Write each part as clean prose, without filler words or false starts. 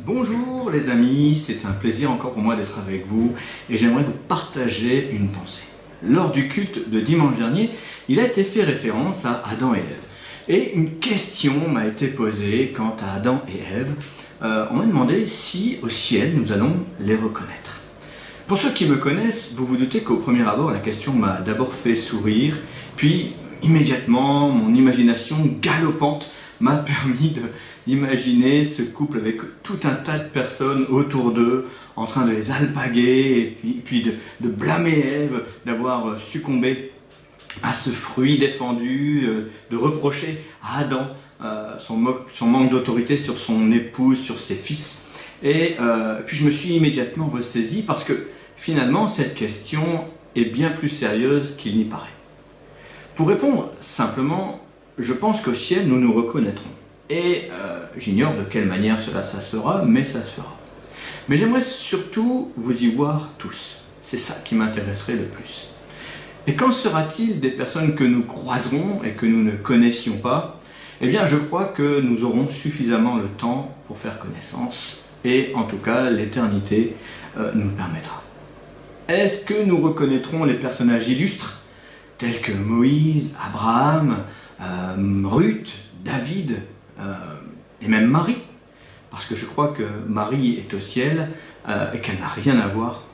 Bonjour les amis, c'est un plaisir encore pour moi d'être avec vous et j'aimerais vous partager une pensée. Lors du culte de dimanche dernier, il a été fait référence à Adam et Ève. Et une question m'a été posée quant à Adam et Ève. On m'a demandé si au ciel nous allons les reconnaître. Pour ceux qui me connaissent, vous vous doutez qu'au premier abord, la question m'a d'abord fait sourire, puis immédiatement mon imagination galopante m'a permis d'imaginer ce couple avec tout un tas de personnes autour d'eux, en train de les alpaguer, et puis de blâmer Ève d'avoir succombé à ce fruit défendu, de reprocher à Adam son manque d'autorité sur son épouse, sur ses fils. Et puis je me suis immédiatement ressaisi parce que finalement cette question est bien plus sérieuse qu'il n'y paraît. Pour répondre simplement, je pense qu'au ciel nous nous reconnaîtrons. Et j'ignore de quelle manière ça se fera, mais ça se fera. Mais j'aimerais surtout vous y voir tous. C'est ça qui m'intéresserait le plus. Et qu'en sera-t-il des personnes que nous croiserons et que nous ne connaissions pas? Eh bien, je crois que nous aurons suffisamment le temps pour faire connaissance. Et en tout cas, l'éternité nous le permettra. Est-ce que nous reconnaîtrons les personnages illustres, tels que Moïse, Abraham, Ruth, David, et même Marie? Parce que je crois que Marie est au ciel et qu'elle n'a rien à voir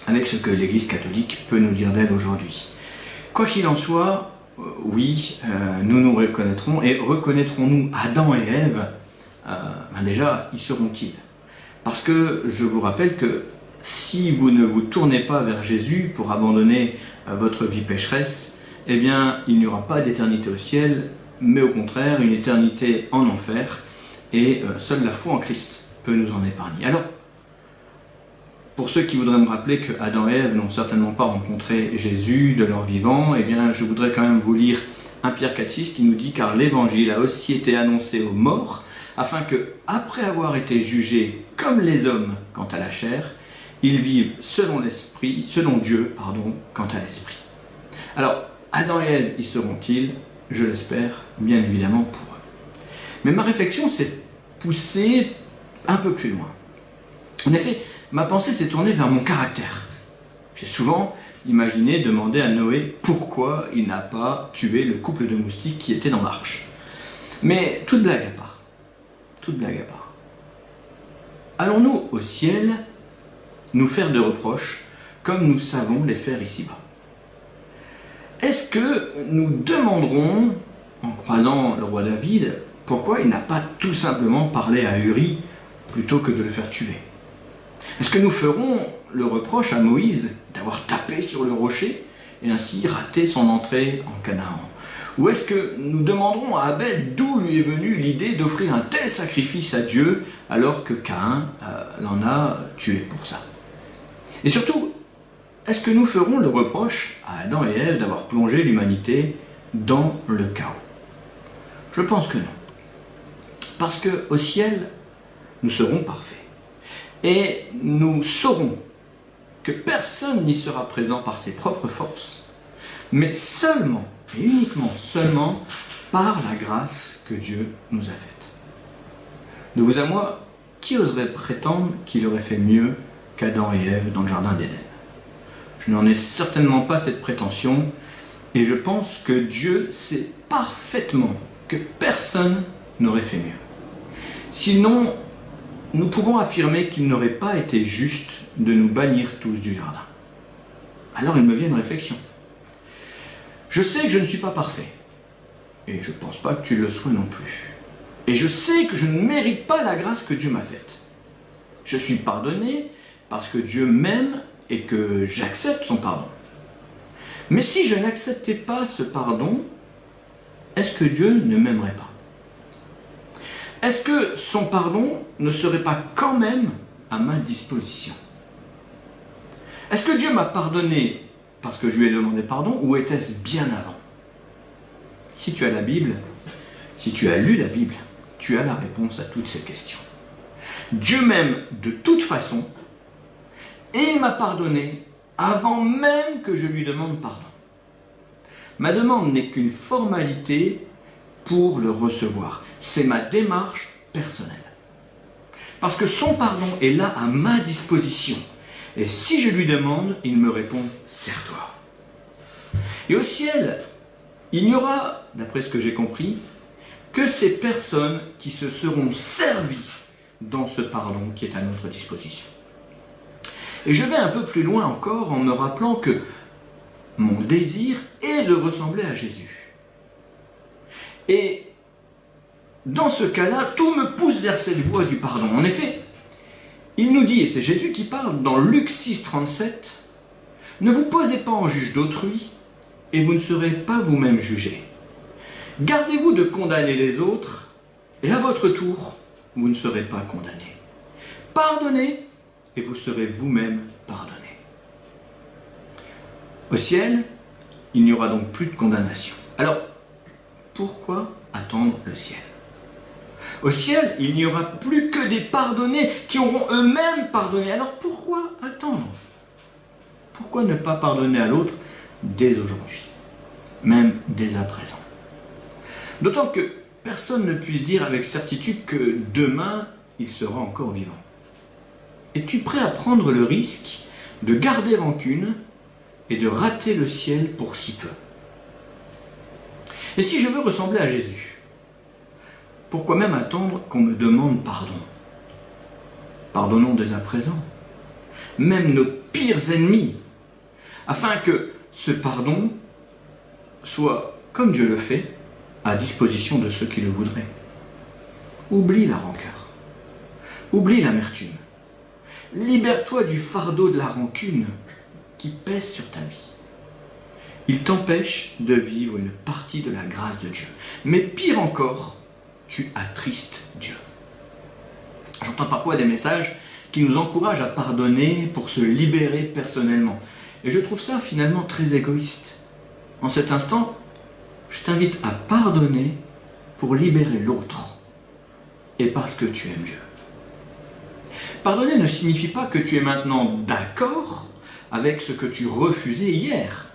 avec ce que l'Église catholique peut nous dire d'elle aujourd'hui. Quoi qu'il en soit, oui, nous nous reconnaîtrons. Et reconnaîtrons-nous Adam et Ève? Déjà, y seront-ils? Parce que je vous rappelle que si vous ne vous tournez pas vers Jésus pour abandonner votre vie pécheresse, eh bien, il n'y aura pas d'éternité au ciel, mais au contraire, une éternité en enfer, et seule la foi en Christ peut nous en épargner. Alors, pour ceux qui voudraient me rappeler que Adam et Ève n'ont certainement pas rencontré Jésus de leur vivant, eh bien, je voudrais quand même vous lire 1 Pierre 4,6 qui nous dit « Car l'évangile a aussi été annoncé aux morts, afin que, après avoir été jugés comme les hommes quant à la chair, ils vivent selon Dieu, quant à l'esprit. » Alors, Adam et Ève y seront-ils? Je l'espère, bien évidemment pour eux. Mais ma réflexion s'est poussée un peu plus loin. En effet, ma pensée s'est tournée vers mon caractère. J'ai souvent imaginé demander à Noé pourquoi il n'a pas tué le couple de moustiques qui était dans l'arche. Mais toute blague à part. Allons-nous au ciel nous faire de reproches comme nous savons les faire ici-bas? Est-ce que nous demanderons, en croisant le roi David, pourquoi il n'a pas tout simplement parlé à Uri plutôt que de le faire tuer? Est-ce que nous ferons le reproche à Moïse d'avoir tapé sur le rocher et ainsi raté son entrée en Canaan? Ou est-ce que nous demanderons à Abel d'où lui est venue l'idée d'offrir un tel sacrifice à Dieu alors que Caïn l'en a tué pour ça? Et surtout, est-ce que nous ferons le reproche à Adam et Ève d'avoir plongé l'humanité dans le chaos? Je pense que non. Parce qu'au ciel, nous serons parfaits. Et nous saurons que personne n'y sera présent par ses propres forces, mais seulement et uniquement seulement par la grâce que Dieu nous a faite. De vous à moi, qui oserait prétendre qu'il aurait fait mieux qu'Adam et Ève dans le jardin d'Éden? Je n'en ai certainement pas cette prétention, et je pense que Dieu sait parfaitement que personne n'aurait fait mieux. Sinon, nous pouvons affirmer qu'il n'aurait pas été juste de nous bannir tous du jardin. Alors il me vient une réflexion. Je sais que je ne suis pas parfait, et je ne pense pas que tu le sois non plus. Et je sais que je ne mérite pas la grâce que Dieu m'a faite. Je suis pardonné parce que Dieu m'aime et que j'accepte son pardon. Mais si je n'acceptais pas ce pardon, est-ce que Dieu ne m'aimerait pas? Est-ce que son pardon ne serait pas quand même à ma disposition? Est-ce que Dieu m'a pardonné parce que je lui ai demandé pardon, ou était-ce bien avant? Si tu as la Bible, si tu as lu la Bible, tu as la réponse à toutes ces questions. Dieu m'aime de toute façon, et il m'a pardonné avant même que je lui demande pardon. Ma demande n'est qu'une formalité pour le recevoir. C'est ma démarche personnelle. Parce que son pardon est là à ma disposition. Et si je lui demande, il me répond « sers-toi ». Et au ciel, il n'y aura, d'après ce que j'ai compris, que ces personnes qui se seront servies dans ce pardon qui est à notre disposition. Et je vais un peu plus loin encore en me rappelant que mon désir est de ressembler à Jésus. Et dans ce cas-là, tout me pousse vers cette voie du pardon. En effet, il nous dit, et c'est Jésus qui parle dans Luc 6, 37, « Ne vous posez pas en juge d'autrui, et vous ne serez pas vous-même jugés. Gardez-vous de condamner les autres, et à votre tour, vous ne serez pas condamnés. Pardonnez, et vous serez vous-même pardonnés. » Au ciel, il n'y aura donc plus de condamnation. Alors, pourquoi attendre le ciel? Au ciel, il n'y aura plus que des pardonnés qui auront eux-mêmes pardonné. Alors pourquoi attendre? Pourquoi ne pas pardonner à l'autre dès aujourd'hui, même dès à présent? D'autant que personne ne puisse dire avec certitude que demain, il sera encore vivant. Es-tu prêt à prendre le risque de garder rancune et de rater le ciel pour si peu? Et si je veux ressembler à Jésus, pourquoi même attendre qu'on me demande pardon? Pardonnons dès à présent, même nos pires ennemis, afin que ce pardon soit, comme Dieu le fait, à disposition de ceux qui le voudraient. Oublie la rancœur, oublie l'amertume, libère-toi du fardeau de la rancune qui pèse sur ta vie. Il t'empêche de vivre une partie de la grâce de Dieu. Mais pire encore, tu attristes Dieu. J'entends parfois des messages qui nous encouragent à pardonner pour se libérer personnellement. Et je trouve ça finalement très égoïste. En cet instant, je t'invite à pardonner pour libérer l'autre. Et parce que tu aimes Dieu. Pardonner ne signifie pas que tu es maintenant d'accord avec ce que tu refusais hier.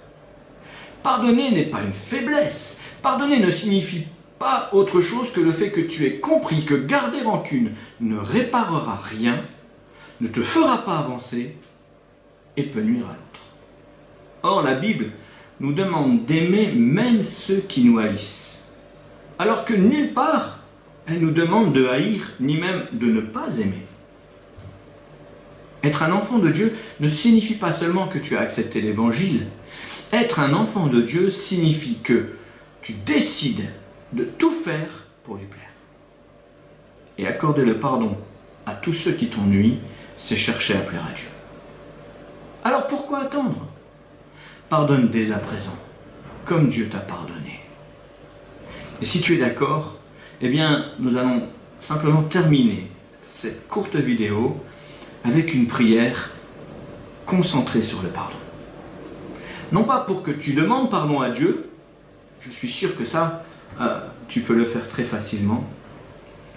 Pardonner n'est pas une faiblesse. Pardonner ne signifie pas autre chose que le fait que tu aies compris que garder rancune ne réparera rien, ne te fera pas avancer et peut nuire à l'autre. Or, la Bible nous demande d'aimer même ceux qui nous haïssent, alors que nulle part elle nous demande de haïr ni même de ne pas aimer. Être un enfant de Dieu ne signifie pas seulement que tu as accepté l'Évangile. Être un enfant de Dieu signifie que tu décides de tout faire pour lui plaire. Et accorder le pardon à tous ceux qui t'ennuient, c'est chercher à plaire à Dieu. Alors pourquoi attendre? Pardonne dès à présent, comme Dieu t'a pardonné. Et si tu es d'accord, eh bien, nous allons simplement terminer cette courte vidéo avec une prière concentrée sur le pardon. Non pas pour que tu demandes pardon à Dieu, je suis sûr que ça, tu peux le faire très facilement,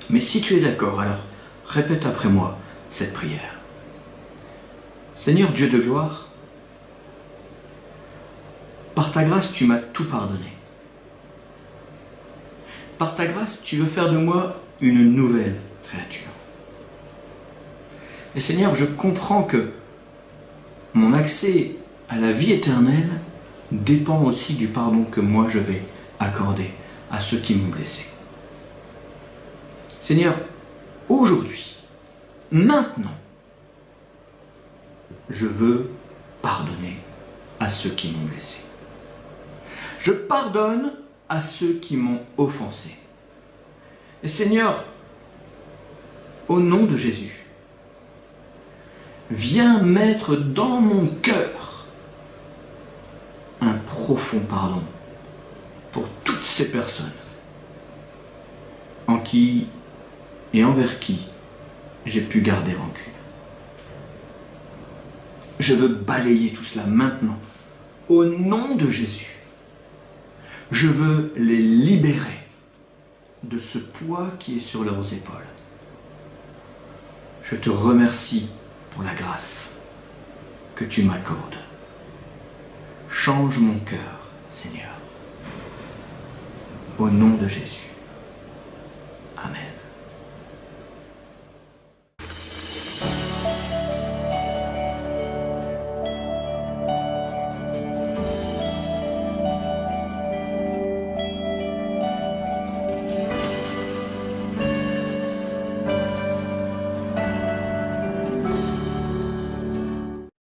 mais si tu es d'accord, alors répète après moi cette prière. Seigneur Dieu de gloire, par ta grâce, tu m'as tout pardonné. Par ta grâce, tu veux faire de moi une nouvelle créature. Et Seigneur, je comprends que mon accès à la vie éternelle dépend aussi du pardon que moi je vais accorder à ceux qui m'ont blessé. Seigneur, aujourd'hui, maintenant, je veux pardonner à ceux qui m'ont blessé. Je pardonne à ceux qui m'ont offensé. Et Seigneur, au nom de Jésus, viens mettre dans mon cœur un profond pardon pour toutes ces personnes en qui et envers qui j'ai pu garder rancune. Je veux balayer tout cela maintenant, au nom de Jésus. Je veux les libérer de ce poids qui est sur leurs épaules. Je te remercie pour la grâce que tu m'accordes. Change mon cœur, Seigneur. Au nom de Jésus.